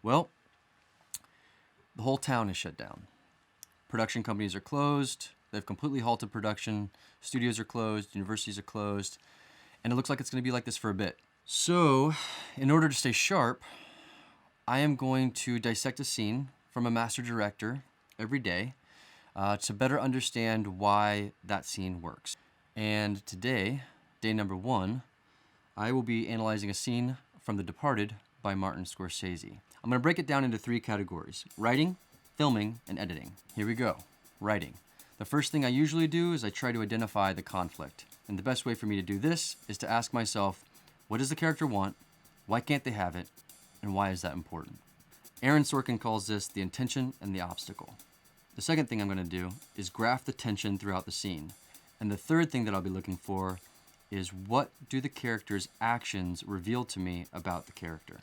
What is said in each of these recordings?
Well, the whole town is shut down. Production companies are closed. They've completely halted production. Studios are closed. Universities are closed. And it looks like it's going to be like this for a bit. So, in order to stay sharp, I am going to dissect a scene from a master director every day to better understand why that scene works. And today, day number 1, I will be analyzing a scene from The Departed by Martin Scorsese. I'm going to break it down into 3 categories: writing, filming, and editing. Here we go. Writing. The first thing I usually do is I try to identify the conflict. And the best way for me to do this is to ask myself, what does the character want? Why can't they have it? And why is that important? Aaron Sorkin calls this the intention and the obstacle. The second thing I'm going to do is graph the tension throughout the scene. And the third thing that I'll be looking for is, what do the character's actions reveal to me about the character?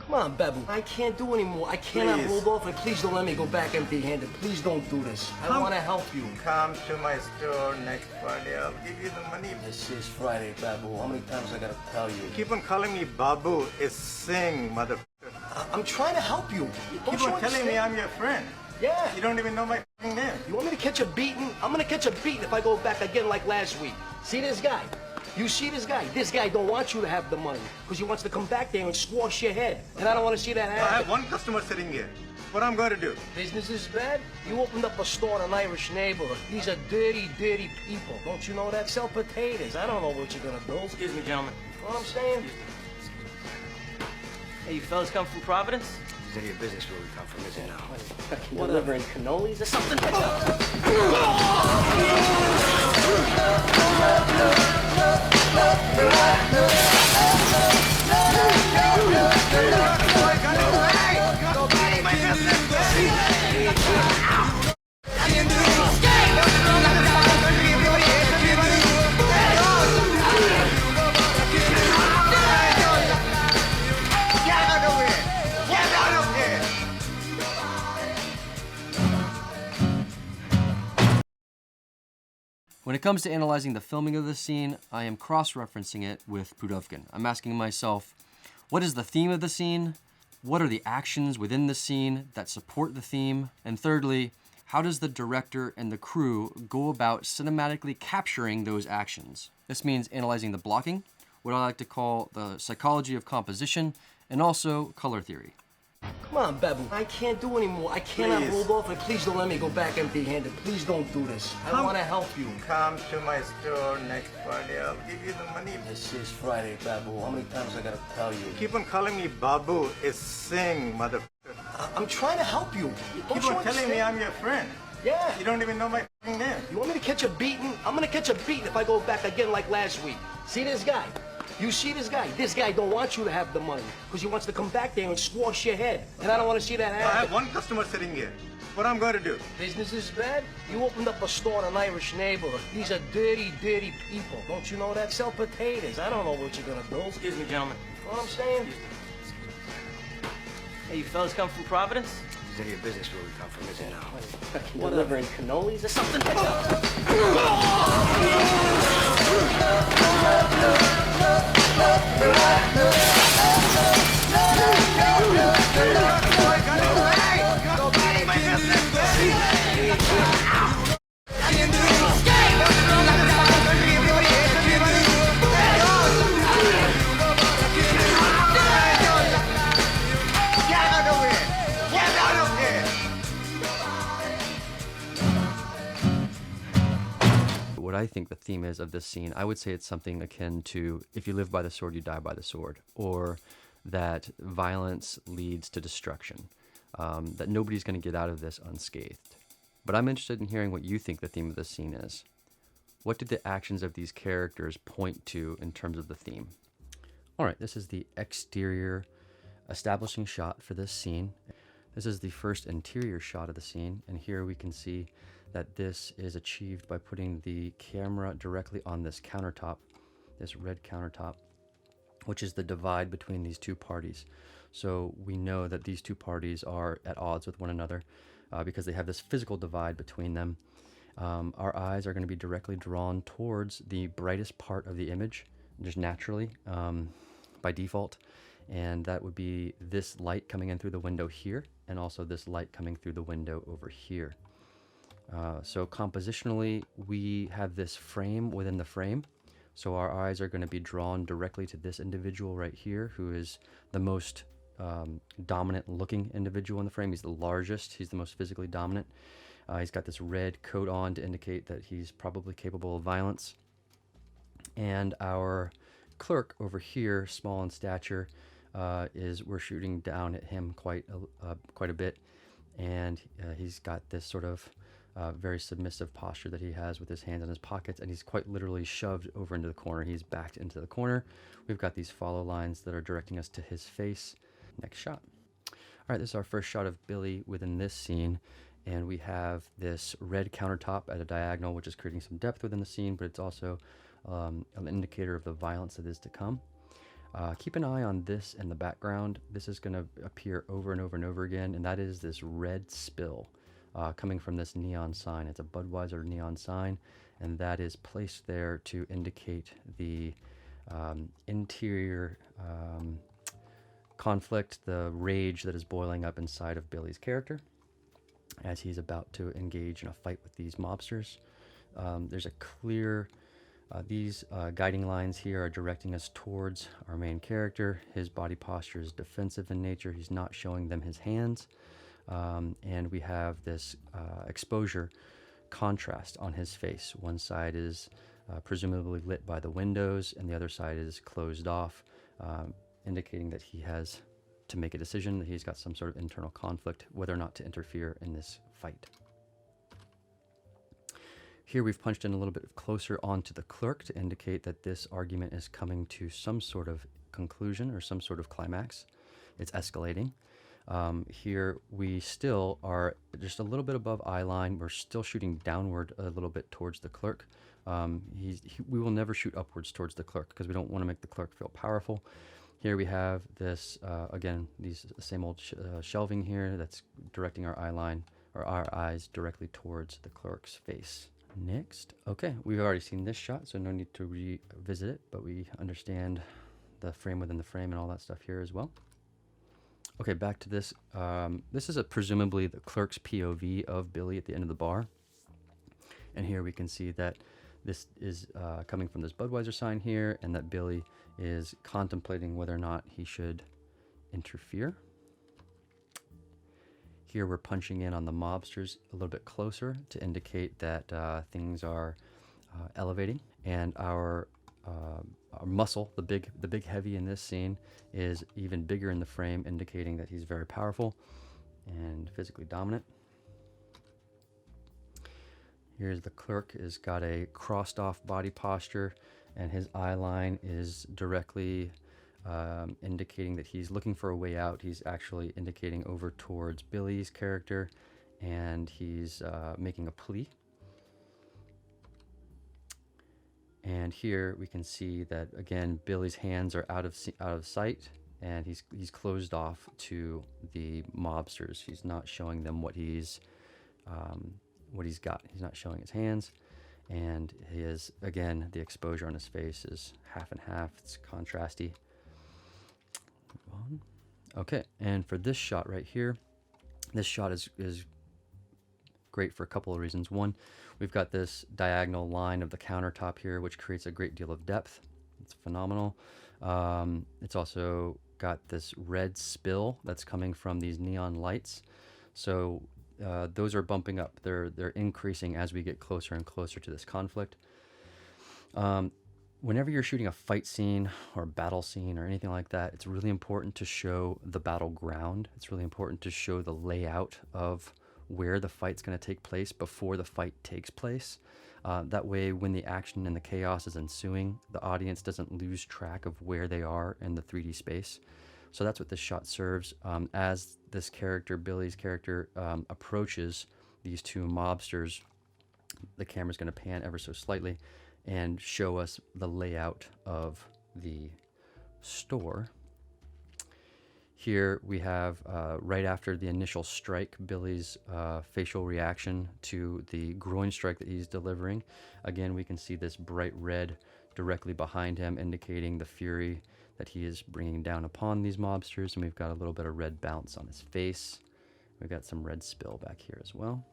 Come on, Babu. I can't do anymore. I cannot hold off, and please don't let me go back empty-handed. Please don't do this. I want to help you. Come to my store next Friday. I'll give you the money. This is Friday, Babu. How many times I gotta tell you? Keep on calling me Babu. It's Singh, motherfucker. I'm trying to help you. Keep on telling me I'm your friend. Yeah. You don't even know my name. You want me to catch a beating? I'm gonna catch a beating if I go back again like last week. See this guy? You see this guy? This guy don't want you to have the money because he wants to come back there and squash your head. And I don't want to see that happen. I have one customer sitting here. What I'm going to do? Business is bad? You opened up a store in an Irish neighborhood. These are dirty, dirty people. Don't you know that? Sell potatoes. I don't know what you're going to do. Excuse me, gentlemen. You know what I'm saying? Hey, you fellas come from Providence? Is any of your business where we come from, is it now? Fucking delivering cannolis or something? When it comes to analyzing the filming of the scene, I am cross-referencing it with Pudovkin. I'm asking myself, what is the theme of the scene? What are the actions within the scene that support the theme? And thirdly, how does the director and the crew go about cinematically capturing those actions? This means analyzing the blocking, what I like to call the psychology of composition, and also color theory. Come on, Babu. I can't do anymore. I cannot hold off, and please don't let me go back empty-handed. Please don't do this. I want to help you. Come to my store next Friday. I'll give you the money. This is Friday, Babu. How many times I gotta tell you? Keep on calling me Babu. It's Singh, motherfucker. I'm trying to help you. Don't Keep you on telling me I'm your friend. Yeah. You don't even know my name. You want me to catch a beating? I'm gonna catch a beating if I go back again like last week. See this guy? You see this guy? This guy don't want you to have the money because he wants to come back there and squash your head. And I don't want to see that happen. I have one customer sitting here. What I'm going to do? Business is bad? You opened up a store in an Irish neighborhood. These are dirty, dirty people. Don't you know that? Sell potatoes. I don't know what you're going to do. Excuse me, gentlemen. You know what I'm saying? Hey, you fellas come from Providence? Is any of your business where we come from, is it now? Fucking delivering cannolis or something? What I think the theme is of this scene, I would say it's something akin to, if you live by the sword, you die by the sword, or that violence leads to destruction, that nobody's going to get out of this unscathed. But I'm interested in hearing what you think the theme of this scene is. What did the actions of these characters point to in terms of the theme? All right, this is the exterior establishing shot for this scene. This is the first interior shot of the scene, and here we can see that this is achieved by putting the camera directly on this countertop, this red countertop, which is the divide between these two parties. So we know that these two parties are at odds with one another because they have this physical divide between them. Our eyes are going to be directly drawn towards the brightest part of the image, just naturally, by default. And that would be this light coming in through the window here, and also this light coming through the window over here. So compositionally, we have this frame within the frame. So our eyes are going to be drawn directly to this individual right here, who is the most dominant looking individual in the frame. He's the largest. He's the most physically dominant. He's got this red coat on to indicate that he's probably capable of violence. And our clerk over here, small in stature, we're shooting down at him quite a bit, and he's got this sort of very submissive posture that he has with his hands in his pockets, and he's quite literally shoved over into the corner. He's backed into the corner. We've got these follow lines that are directing us to his face. Next shot. All right, this is our first shot of Billy within this scene, and we have this red countertop at a diagonal, which is creating some depth within the scene, but it's also an indicator of the violence that is to come. Keep an eye on this in the background. This is going to appear over and over and over again, and that is this red spill coming from this neon sign. It's a Budweiser neon sign, and that is placed there to indicate the interior conflict, the rage that is boiling up inside of Billy's character as he's about to engage in a fight with these mobsters. There's a clear... these guiding lines here are directing us towards our main character. His body posture is defensive in nature. He's not showing them his hands. And we have this exposure contrast on his face. One side is presumably lit by the windows, and the other side is closed off, indicating that he has to make a decision, that he's got some sort of internal conflict, whether or not to interfere in this fight. Here we've punched in a little bit closer onto the clerk to indicate that this argument is coming to some sort of conclusion or some sort of climax. It's escalating. Here we still are just a little bit above eye line. We're still shooting downward a little bit towards the clerk. We will never shoot upwards towards the clerk because we don't want to make the clerk feel powerful. Here we have this, again, these same old shelving here that's directing our eye line, or our eyes directly towards the clerk's face. Next. Okay, we've already seen this shot, so no need to revisit it, but we understand the frame within the frame and all that stuff here as well. Okay, back to this. This is presumably the clerk's POV of Billy at the end of the bar. And here we can see that this is coming from this Budweiser sign here, and that Billy is contemplating whether or not he should interfere. Here we're punching in on the mobsters a little bit closer to indicate that things are elevating, and our muscle, the big heavy in this scene, is even bigger in the frame, indicating that he's very powerful and physically dominant. Here's the clerk, has got a crossed off body posture, and his eye line is directly indicating that he's looking for a way out. He's actually indicating over towards Billy's character, and he's making a plea. And here we can see that again, Billy's hands are out of sight, and he's closed off to the mobsters. He's not showing them what he's got. He's not showing his hands, and again, the exposure on his face is half and half. It's contrasty. Move on. Okay, and for this shot right here, this shot is great for a couple of reasons. One, we've got this diagonal line of the countertop here, which creates a great deal of depth. It's phenomenal. It's also got this red spill that's coming from these neon lights. So those are bumping up. They're increasing as we get closer and closer to this conflict. Whenever you're shooting a fight scene or a battle scene or anything like that, it's really important to show the battleground. It's really important to show the layout of where the fight's going to take place before the fight takes place. That way, when the action and the chaos is ensuing, the audience doesn't lose track of where they are in the 3D space. So that's what this shot serves. As this character, Billy's character, approaches these two mobsters, the camera's going to pan ever so slightly and show us the layout of the store. Here we have, right after the initial strike, Billy's facial reaction to the groin strike that he's delivering. Again, we can see this bright red directly behind him, indicating the fury that he is bringing down upon these mobsters. And we've got a little bit of red bounce on his face. We've got some red spill back here as well.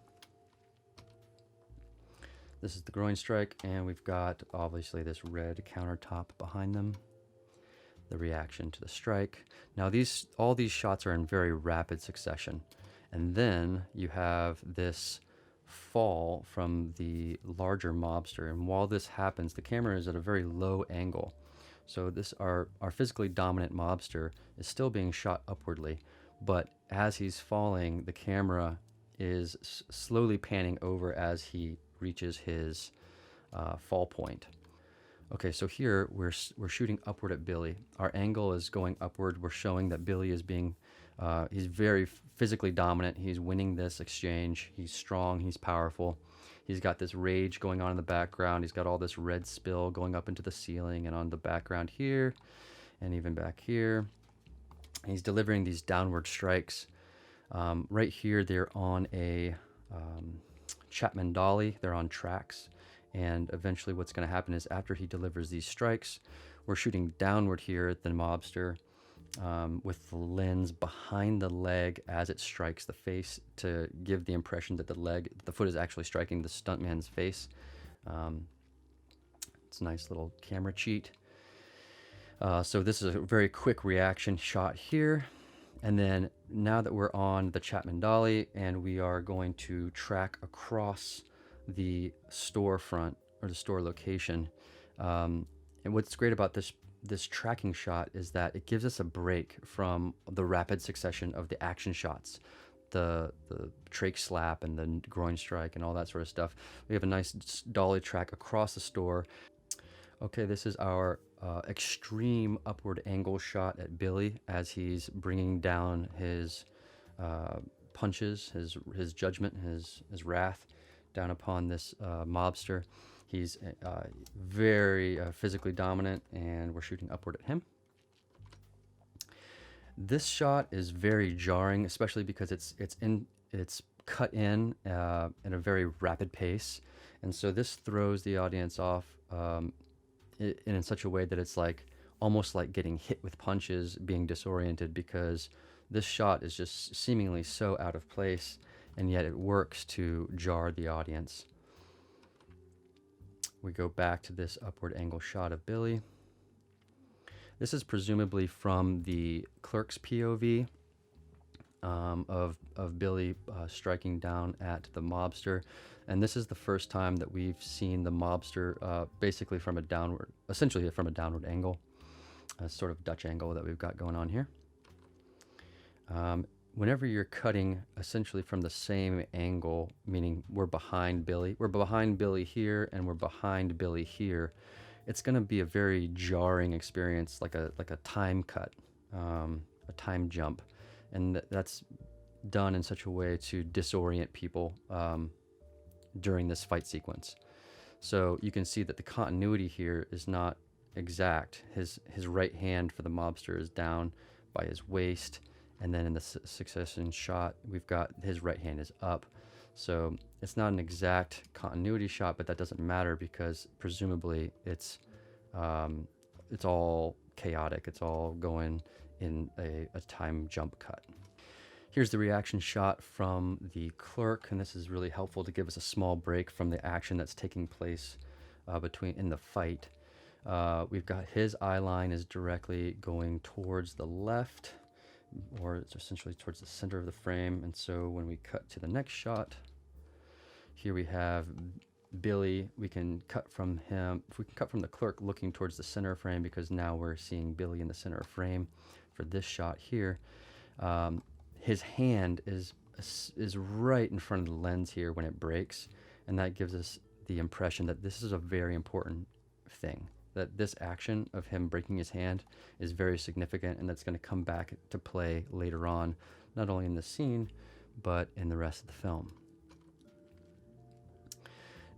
This is the groin strike, and we've got obviously this red countertop behind them. The reaction to the strike. Now all these shots are in very rapid succession. And then you have this fall from the larger mobster. And while this happens, the camera is at a very low angle. So our physically dominant mobster is still being shot upwardly. But as he's falling, the camera is slowly panning over as he reaches his fall point. Okay, so here we're shooting upward at Billy. Our angle is going upward. We're showing that Billy is being, he's very physically dominant. He's winning this exchange. He's strong. He's powerful. He's got this rage going on in the background. He's got all this red spill going up into the ceiling and on the background here and even back here. He's delivering these downward strikes. Right here, they're on a Chapman dolly. They're on tracks. And eventually what's going to happen is after he delivers these strikes, we're shooting downward here at the mobster with the lens behind the leg as it strikes the face to give the impression that the foot is actually striking the stuntman's face. It's a nice little camera cheat. So this is a very quick reaction shot here. And then now that we're on the Chapman dolly and we are going to track across the storefront or the store location, and what's great about this tracking shot is that it gives us a break from the rapid succession of the action shots, the trach slap and the groin strike and all that sort of stuff. We have a nice dolly track across the store. Okay, this is our extreme upward angle shot at Billy as he's bringing down his punches, his judgment, his wrath down upon this mobster. He's very physically dominant, and we're shooting upward at him. This shot is very jarring, especially because it's cut in a very rapid pace, and so this throws the audience off in such a way that it's like almost like getting hit with punches, being disoriented, because this shot is just seemingly so out of place, and yet it works to jar the audience. We go back to this upward angle shot of Billy. This is presumably from the clerk's POV of Billy striking down at the mobster. And this is the first time that we've seen the mobster basically from a downward, essentially from a downward angle, a sort of Dutch angle that we've got going on here. Whenever you're cutting essentially from the same angle, meaning we're behind Billy here and we're behind Billy here, it's going to be a very jarring experience, like a time cut, a time jump, and that's done in such a way to disorient people during this fight sequence. So you can see that the continuity here is not exact. His right hand for the mobster is down by his waist, and then in the succession shot, we've got his right hand is up. So it's not an exact continuity shot, but that doesn't matter because presumably it's all chaotic. It's all going in a time jump cut. Here's the reaction shot from the clerk, and this is really helpful to give us a small break from the action that's taking place in the fight. We've got his eye line is directly going towards the left, or it's essentially towards the center of the frame. And so when we cut to the next shot, here we have Billy. We can cut from him. If we can cut from the clerk looking towards the center frame, because now we're seeing Billy in the center of frame for this shot here. His hand is right in front of the lens here when it breaks, and that gives us the impression that this is a very important thing, that this action of him breaking his hand is very significant, and that's going to come back to play later on, not only in the scene, but in the rest of the film.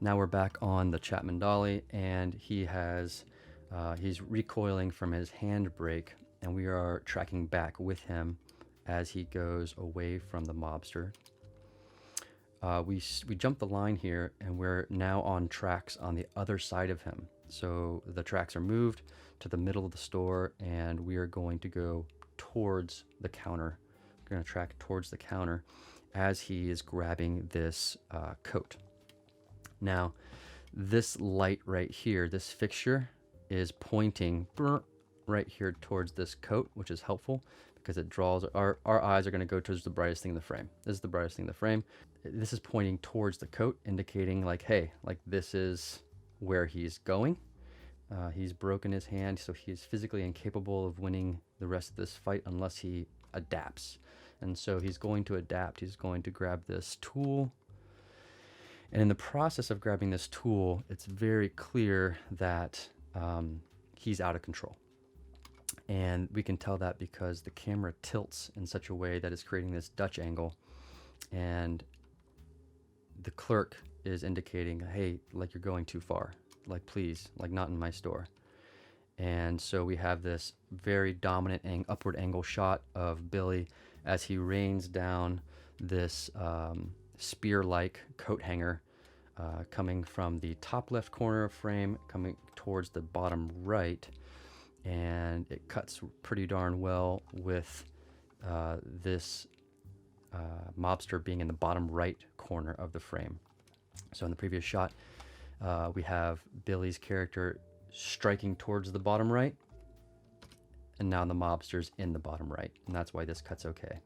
Now we're back on the Chapman dolly, and he's recoiling from his handbrake, and we are tracking back with him as he goes away from the mobster. We jump the line here, and we're now on tracks on the other side of him. So the tracks are moved to the middle of the store, and we are going to go towards the counter. We're going to track towards the counter as he is grabbing this coat. Now, this light right here, this fixture, is pointing right here towards this coat, which is helpful because it draws our eyes are going to go towards the brightest thing in the frame. This is the brightest thing in the frame. This is pointing towards the coat, indicating like, hey, like this is where he's going. He's broken his hand, so he is physically incapable of winning the rest of this fight unless he adapts. And so he's going to adapt. He's going to grab this tool. And in the process of grabbing this tool, it's very clear that he's out of control. And we can tell that because the camera tilts in such a way that it's creating this Dutch angle. And the clerk is indicating, hey, like you're going too far. Like, please, like not in my store. And so we have this very dominant upward angle shot of Billy as he rains down this spear-like coat hanger coming from the top left corner of frame, coming towards the bottom right. And it cuts pretty darn well with this mobster being in the bottom right corner of the frame. So in the previous shot, we have Billy's character striking towards the bottom right, and now the mobster's in the bottom right, and that's why this cuts okay.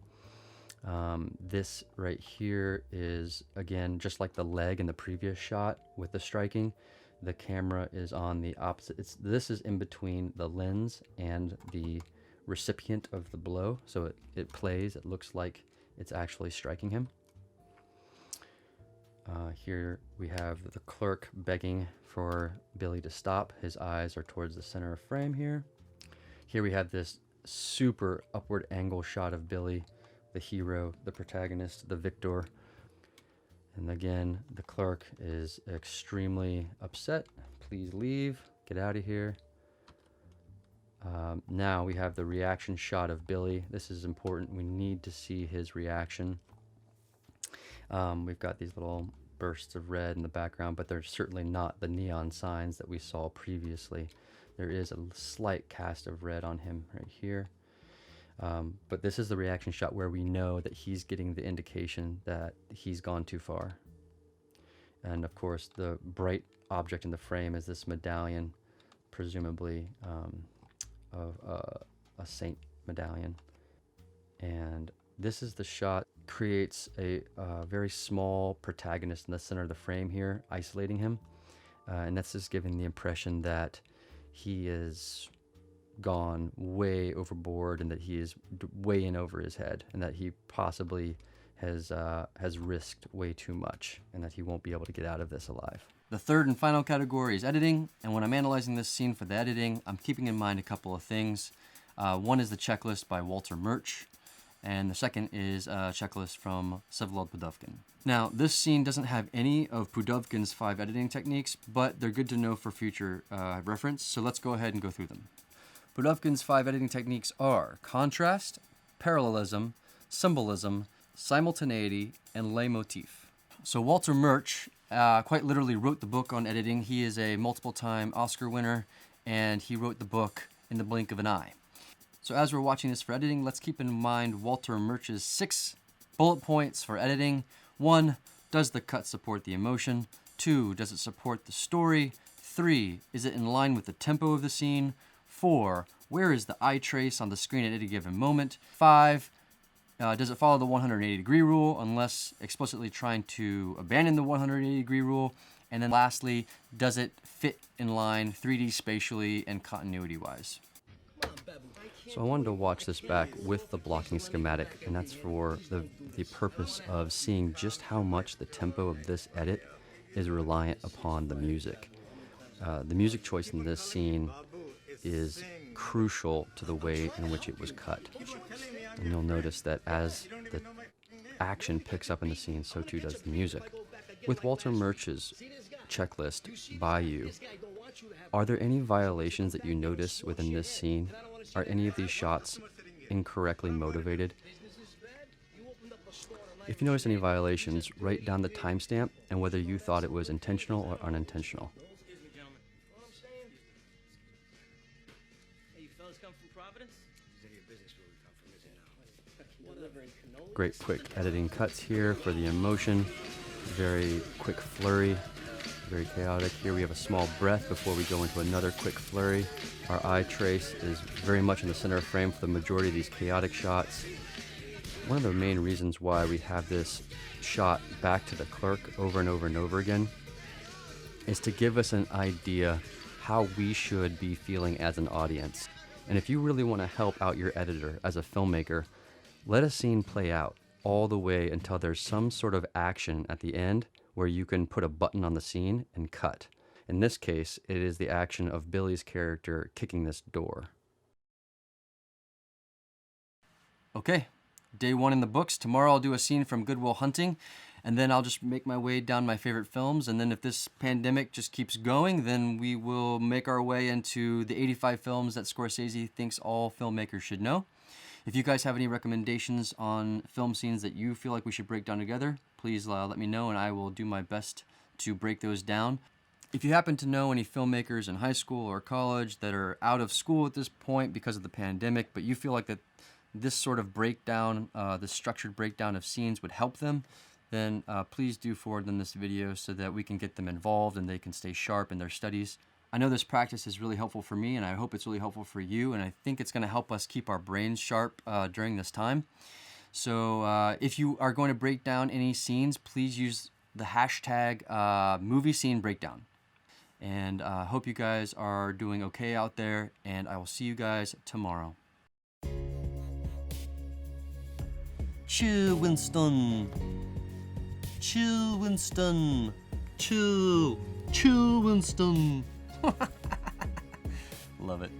This right here is, again, just like the leg in the previous shot with the striking, the camera is on the opposite. This is in between the lens and the recipient of the blow, so it plays. It looks like it's actually striking him. Here we have the clerk begging for Billy to stop. His eyes are towards the center of frame here. Here we have this super upward angle shot of Billy, the hero, the protagonist, the victor. And again, the clerk is extremely upset. Please leave. Get out of here. Now we have the reaction shot of Billy. This is important. We need to see his reaction. We've got these little bursts of red in the background, but they're certainly not the neon signs that we saw previously. There is a slight cast of red on him right here. But this is the reaction shot where we know that he's getting the indication that he's gone too far. And of course, the bright object in the frame is this medallion, presumably of a saint medallion. And this is the shot, creates a very small protagonist in the center of the frame here, isolating him. And that's just giving the impression that he is gone way overboard and that he is way in over his head, and that he possibly has risked way too much, and that he won't be able to get out of this alive. The third and final category is editing, and when I'm analyzing this scene for the editing, I'm keeping in mind a couple of things. One is the checklist by Walter Murch, and the second is a checklist from Vsevolod Pudovkin. Now, this scene doesn't have any of Pudovkin's 5 editing techniques, but they're good to know for future reference, so let's go ahead and go through them. Pudovkin's 5 editing techniques are contrast, parallelism, symbolism, simultaneity, and leitmotif. So Walter Murch quite literally wrote the book on editing. He is a multiple-time Oscar winner, and he wrote the book in the blink of an eye. So as we're watching this for editing, let's keep in mind Walter Murch's 6 bullet points for editing. 1, does the cut support the emotion? 2, does it support the story? 3, is it in line with the tempo of the scene? 4, where is the eye trace on the screen at any given moment? 5, does it follow the 180-degree rule unless explicitly trying to abandon the 180-degree rule? And then lastly, does it fit in line 3D spatially and continuity-wise? So I wanted to watch this back with the blocking schematic, and that's for the purpose of seeing just how much the tempo of this edit is reliant upon the music. The music choice in this scene is crucial to the way in which it was cut. And you'll notice that as the action picks up in the scene, so too does the music. With Walter Murch's checklist by you, are there any violations that you notice within this scene? Are any of these shots incorrectly motivated? If you notice any violations, write down the timestamp and whether you thought it was intentional or unintentional. Great quick editing cuts here for the emotion. Very quick flurry, very chaotic. Here we have a small breath before we go into another quick flurry. Our eye trace is very much in the center of frame for the majority of these chaotic shots. One of the main reasons why we have this shot back to the clerk over and over and over again is to give us an idea how we should be feeling as an audience. And if you really want to help out your editor as a filmmaker, let a scene play out all the way until there's some sort of action at the end where you can put a button on the scene and cut. In this case, it is the action of Billy's character kicking this door. Okay, day 1 in the books. Tomorrow I'll do a scene from Good Will Hunting, and then I'll just make my way down my favorite films. And then if this pandemic just keeps going, then we will make our way into the 85 films that Scorsese thinks all filmmakers should know. If you guys have any recommendations on film scenes that you feel like we should break down together, please let me know and I will do my best to break those down. If you happen to know any filmmakers in high school or college that are out of school at this point because of the pandemic, but you feel like that this sort of breakdown, this structured breakdown of scenes would help them, then please do forward them this video so that we can get them involved and they can stay sharp in their studies. I know this practice is really helpful for me, and I hope it's really helpful for you, and I think it's going to help us keep our brains sharp during this time. So if you are going to break down any scenes, please use the hashtag movie scene breakdown. And I hope you guys are doing okay out there, and I will see you guys tomorrow. Chill, Winston. Chill, Winston. Chill, Winston. Love it.